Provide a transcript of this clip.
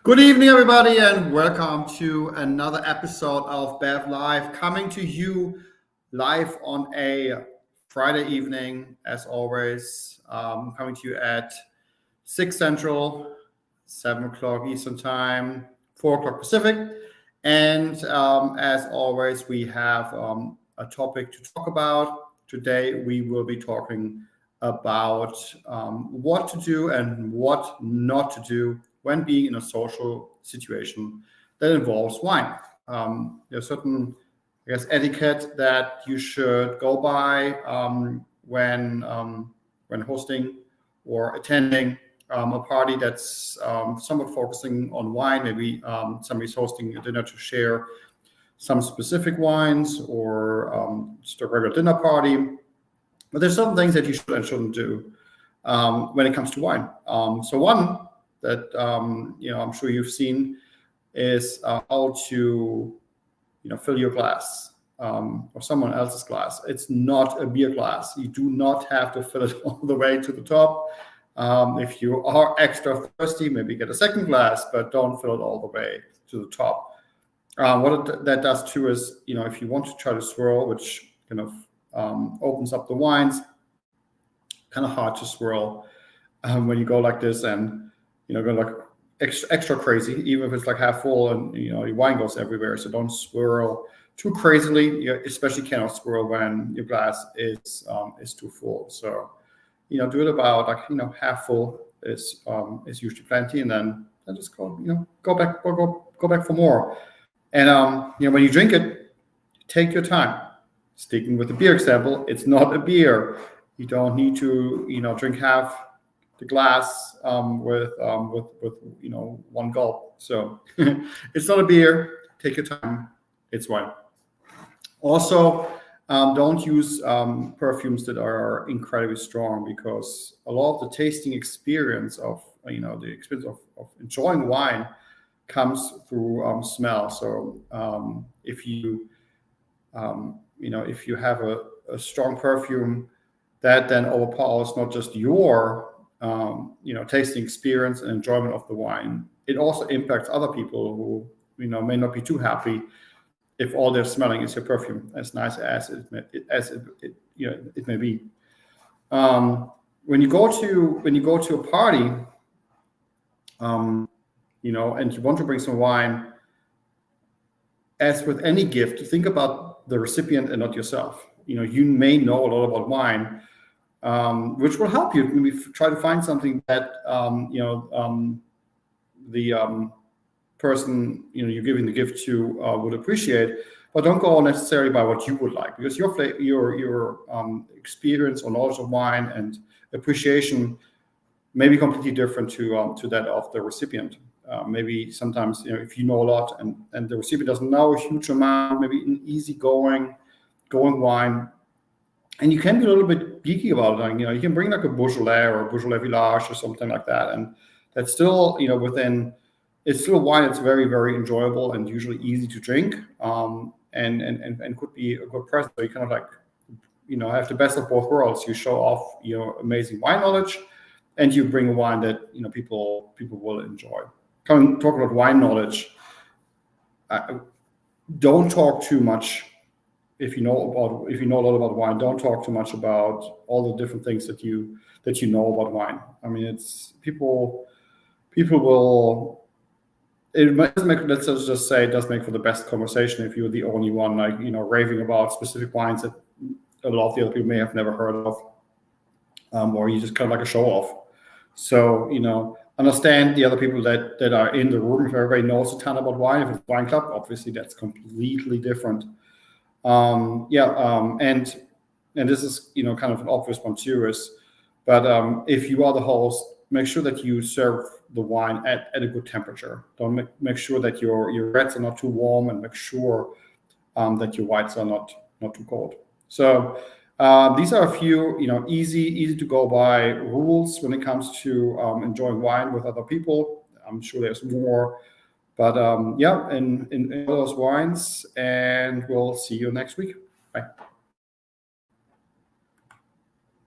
Good evening, everybody, and welcome to another episode of BevLive, coming to you live on a Friday evening, as always. Coming to you at 6 Central, 7 o'clock Eastern Time, 4 o'clock Pacific. And as always, we have a topic to talk about. Today, we will be talking about what to do and what not to do when being in a social situation that involves wine. There's certain, etiquette that you should go by when hosting or attending a party that's somewhat focusing on wine. Maybe somebody's hosting a dinner to share some specific wines, or just a regular dinner party. But there's some things that you should and shouldn't do when it comes to wine. So one that I'm sure you've seen is how to fill your glass or someone else's glass. It's not a beer glass. You do not have to fill it all the way to the top. If you are extra thirsty, maybe get a second glass, but don't fill it all the way to the top. What that does too is, if you want to try to swirl, which kind of opens up the wines, kind of hard to swirl when you go like this and go like extra crazy, even if it's like half full and your wine goes everywhere. So don't swirl too crazily. You especially cannot swirl when your glass is too full. So do it about like half full is usually plenty, and then just go back for more. And when you drink it, take your time. Sticking with the beer example, it's not a beer. You don't need to drink half the glass with one gulp. So it's not a beer. Take your time. It's wine. Also, don't use perfumes that are incredibly strong, because a lot of the tasting experience of the experience of enjoying wine comes through smell. So if you have a strong perfume, that then overpowers not just your tasting experience and enjoyment of the wine. It also impacts other people who may not be too happy if all they're smelling is your perfume, as nice as it may be. When you go to a party, and you want to bring some wine, as with any gift, think about the recipient and not yourself. You may know a lot about wine, which will help you. Maybe try to find something that the person you're giving the gift to would appreciate, but don't go necessarily by what you would like, because your experience or knowledge of wine and appreciation may be completely different to that of the recipient. Maybe sometimes if you know a lot and the recipient doesn't know a huge amount, maybe an going wine. And you can be a little bit geeky about it. You can bring like a Beaujolais or a Beaujolais Village or something like that, and that's still it's still wine. It's very, very enjoyable and usually easy to drink, and could be a good present. So you kind of like have the best of both worlds. You show off your amazing wine knowledge, and you bring a wine that people will enjoy. Talk about wine knowledge. Don't talk too much. If you know a lot about wine, don't talk too much about all the different things that you know about wine. I mean, it's people will. It does make, let's just say, it does make for the best conversation if you're the only one raving about specific wines that a lot of the other people may have never heard of, or you just kind of like a show off. So understand the other people that are in the room. If everybody knows a ton about wine, if it's a wine club, obviously that's completely different. And this is kind of an obvious one too, but if you are the host, make sure that you serve the wine at a good temperature. Don't make sure that your reds are not too warm, and make sure that your whites are not too cold. So these are a few easy to go by rules when it comes to enjoying wine with other people. I'm sure there's more. But in all those wines, and we'll see you next week. Bye.